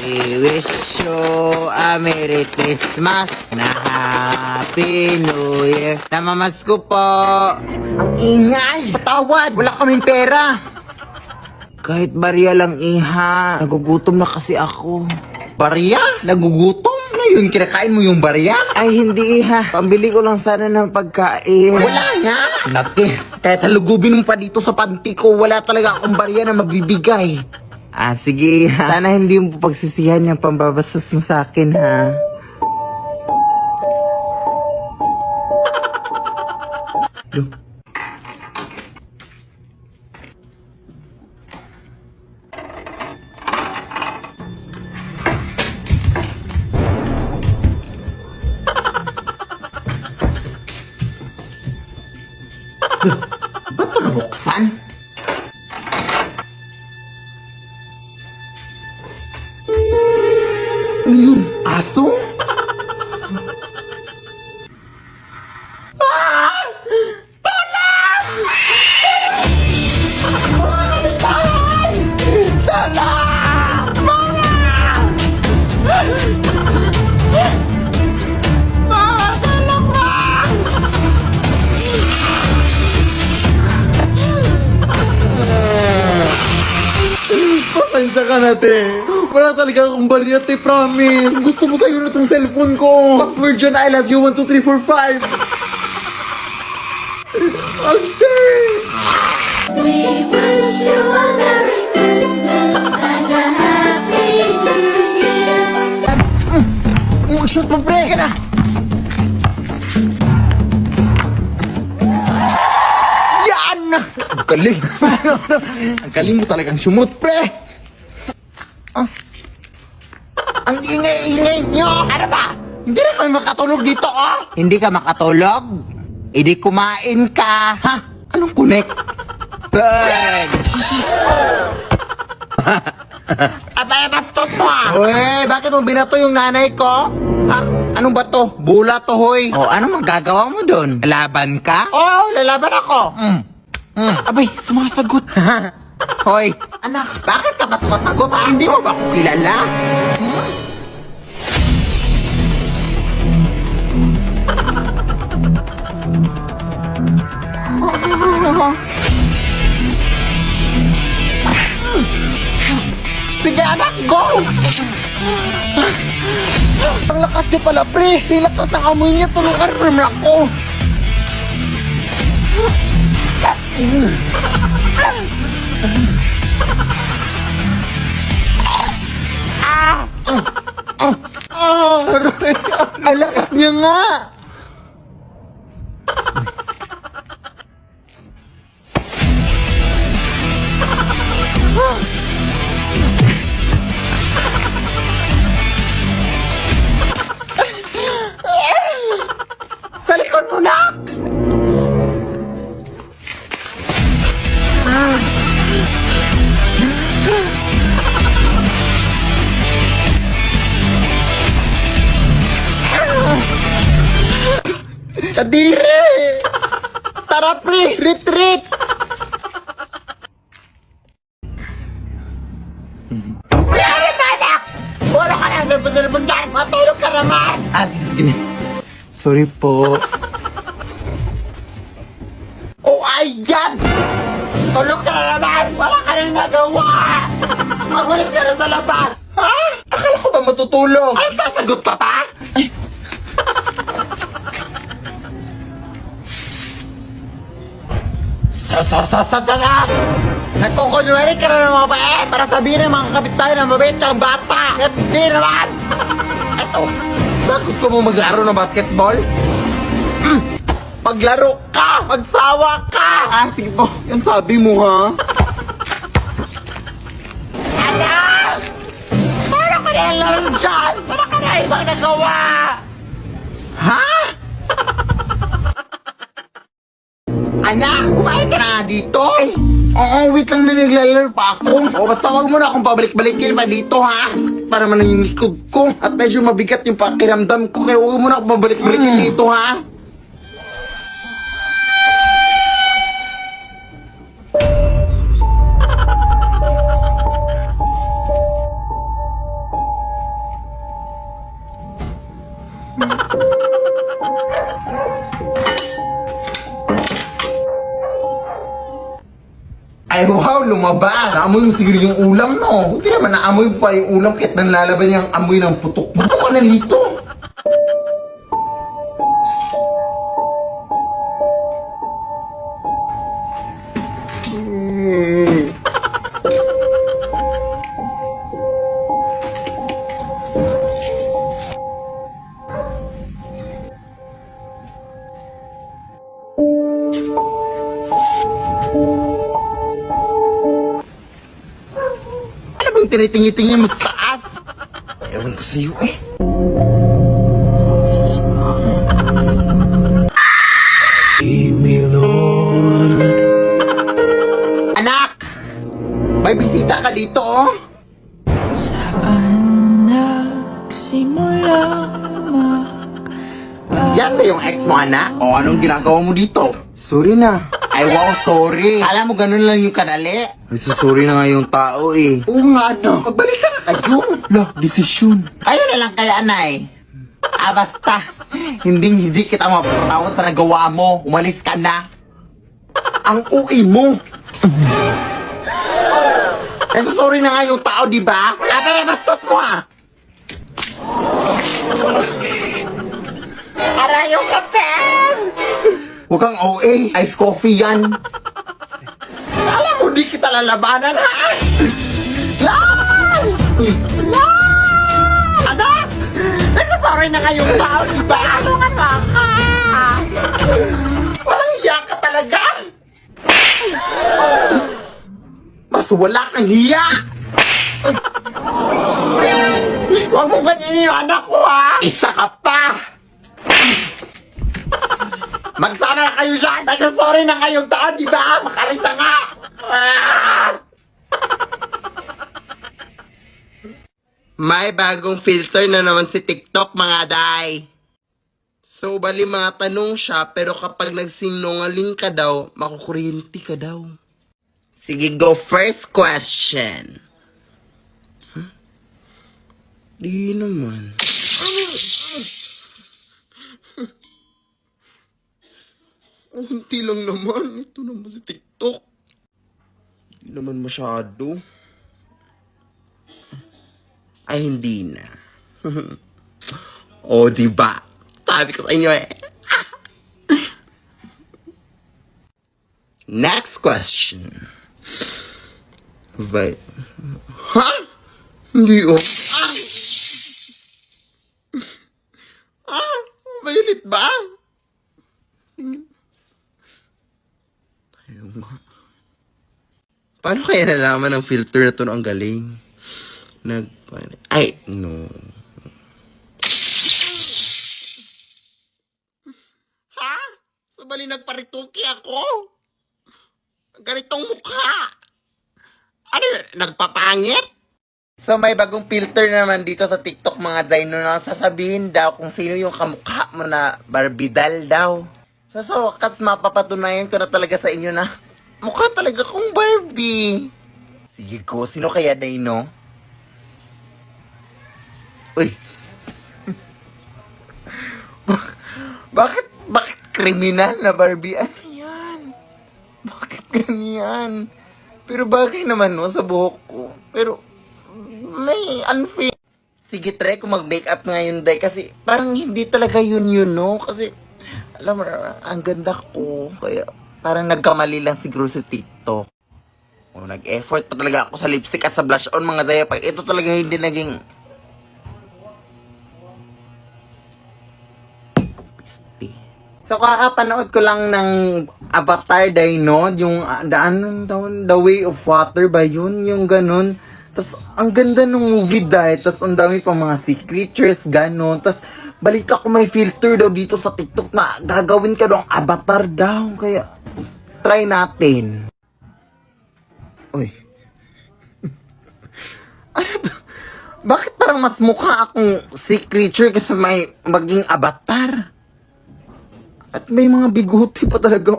We wish you a Merry Christmas na Happy New Year. Namamas ko po. Ang ingay. Patawad. Wala kaming pera. Kahit barya lang, iha. Nagugutom na kasi ako. Barya? Nagugutom? Ano yun? Kinakain mo yung barya? Ay, hindi, iha. Pambili ko lang sana ng pagkain. Wala nga. Naki, kahit halugubin mo pa dito sa panty ko, wala talaga akong barya na mabibigay. Sige, iha. Sana hindi mo pagsisihan yung pambabastos mo sa akin, ha? Look. Ba't ito nabuksan? Ano yun? Aso? Ah! Talang! Talang! Mama! Mama, talang ba? Pasensya ka na, te. Wala talaga akong barya, te, promise. Gusto mo sa'yo na itong cellphone ko. Password dyan, I love you, 1, 2, 3, 4, 5. Ate! We wish you a Merry Christmas and a Happy New Year. Shoot mo, pre! Ka na! Yan! Ang galing! Ang galing mo talagang sumut, pre! Ang ingay-ingay nyo! Ano ba? Hindi na kami makatulog dito, oh! Hindi ka makatulog? Hindi kumain ka! Ha? Anong kunik? Bang! Abay, bastos mo, ah! Uy, bakit mo binato yung nanay ko? Ha? Anong ba to? Bula to, hoy! O, ano magagawa mo dun? Lalaban ka? Oo, lalaban ako! Abay, sumasagot! Hoy, anak, bakit ka ba sumasagot? Hindi mo ba ako kilala? Sige, anak, go! Ang lakas niya pala, pre! Ang lakas ng amoy niya, tulungan rin ako! Ang lakas niya nga! Sa likod mo na! Kadiri! Tara, pre! Retreat! Ano ba, anak? Wala ka na! Dalpon dyan! Matulog ka naman! Sige. Sorry po. Oh, ayan! Tulog ka na naman! Wala ka nang nagawa! Magulit ka na sa labas! Ha? Akala ko ba matutulog? Ay, sasagot ka pa? Ay. Sasasasasagas! Nagkukunwari ka na ng mga bae para sabihin ng mga kapitbahay na mabait kang bata! At di naman! Ito, ba gusto mo maglaro ng basketball? Paglaro ka! Magsawa ka! Sige po, yan sabi mo, ha? Anak! Paano ka nilalaro dyan? Wala ka na ibang nagawa! Ha? Anak, kumain ka na nga dito? Oo, wait lang na naglalaro pa ako. O basta wag mo na akong pabalik-balikin pa dito, ha? Para man yung likod ko. At medyo mabigat yung pakiramdam ko. Kaya wag mo na akong pabalik-balikin dito, ha? Ay wow, lumabas. Naamoy yung siguro yung ulam, no? Hindi naman naamoy pa yung ulam kahit nanlalaban yung amoy ng putok. Putok ka na dito. Ano bang tinitingi-tingi mo sa taas? Ewan ko sa'yo eh. Lead me, Lord. Anak! May bisita ka dito, oh. Saan nagsimula Yan ba yung ex mo, anak? O anong ginagawa mo dito? Sorry na. Ay wow, sorry. Kala mo ganun lang yung kanali? Ay, sorry na nga yung tao eh. Oo nga, no. Magbalik ka na kayo. Lah, desisyon. Ayun na lang kaya, anay. Basta. Hindi kita mapatawad sa nagawa mo. Umalis ka na. Ang ui mo. Sorry na nga yung tao, di ba? Pero bastos mo ah. Aray yung kape! Huwag kang OA. Ice coffee yan. Alam mo, di kita lalabanan, ha? Lang! Lang! Anak! Nagsasorry na ngayong tao, di ba? Ano nga ba ka? Walang hiya ka talaga! Mas wala kang hiya! Huwag mo ganyan yung anak ko, ha? Isa ka pa! Magsama na kayo dyan! Nagsasorry na kayong taon, di ba? Makalis na nga! Ah! May bagong filter na naman si TikTok, mga day. So, bali mga tanong siya, pero kapag nagsinungaling ka daw, makukuryente ka daw. Sige, go first question. Di naman. Oh, hindi lang naman. Ito naman si TikTok. Hindi naman masyado. Ay, hindi na. Oh, diba? Sabi ko sa inyo eh. Next question. Ha? Hindi oh. Violet ba? Ayun nga. Paano kaya nalaman ng filter na to ang galing? Ay, no. Ha? So, bali nagparituki ako? Ganitong mukha. Ano, nagpapangit? So, may bagong filter naman dito sa TikTok, mga dino, na sasabihin daw kung sino yung kamukha mo na barbidal daw. So, wakas mapapatunayan ko na talaga sa inyo na mukha talaga kong Barbie. Sige ko, sino kaya dino? Uy. Bakit kriminal na Barbie? Ano yan? Bakit ganyan? Pero bagay naman no sa buhok ko. Pero may unfair. Sige, try ko mag-makeup ngayon, day. Kasi parang hindi talaga yun, no? Kasi, alam mo, ang ganda ko. Kaya parang nagkamali lang siguro sa TikTok. O, nag-effort pa talaga ako sa lipstick at sa blush on, mga day. Pag ito talaga hindi naging... So, kakapanood ko lang ng Avatar, day, no? Yung, the Way of Water ba yun? Yung ganun. Tapos, ang ganda ng movie dahil. Tapos, ang dami pang mga sea creatures, gano'n. Tapos, balita ko may filter daw dito sa TikTok na gagawin ka daw ang avatar daw. Kaya, try natin. Uy. Ano to? Bakit parang mas mukha akong sea creature kasi may maging avatar? At may mga biguti pa talaga.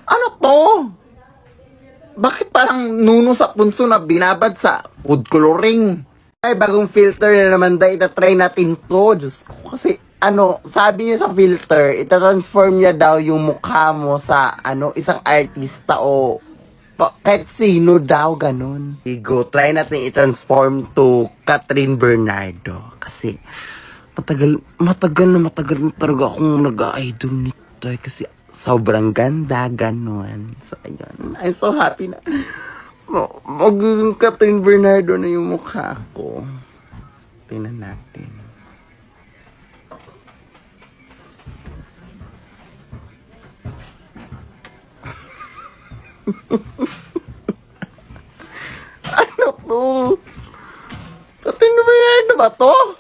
Ano to? Bakit parang nuno sa punso na binabad sa food coloring? Ay, bagong filter na naman dahil itatry natin to. Diyos ko, kasi sabi niya sa filter, itatransform niya daw yung mukha mo sa isang artista o Kahit sino daw, ganun. Igo, try natin i-transform to Catherine Bernardo. Kasi, matagal na talaga akong nag-idol nito. Kasi, sobrang ganda, ganun. So, ayun. I'm so happy na magiging Catherine Bernardo na yung mukha ko. Tingnan natin. Ano to? Catherine Bernardo ba to?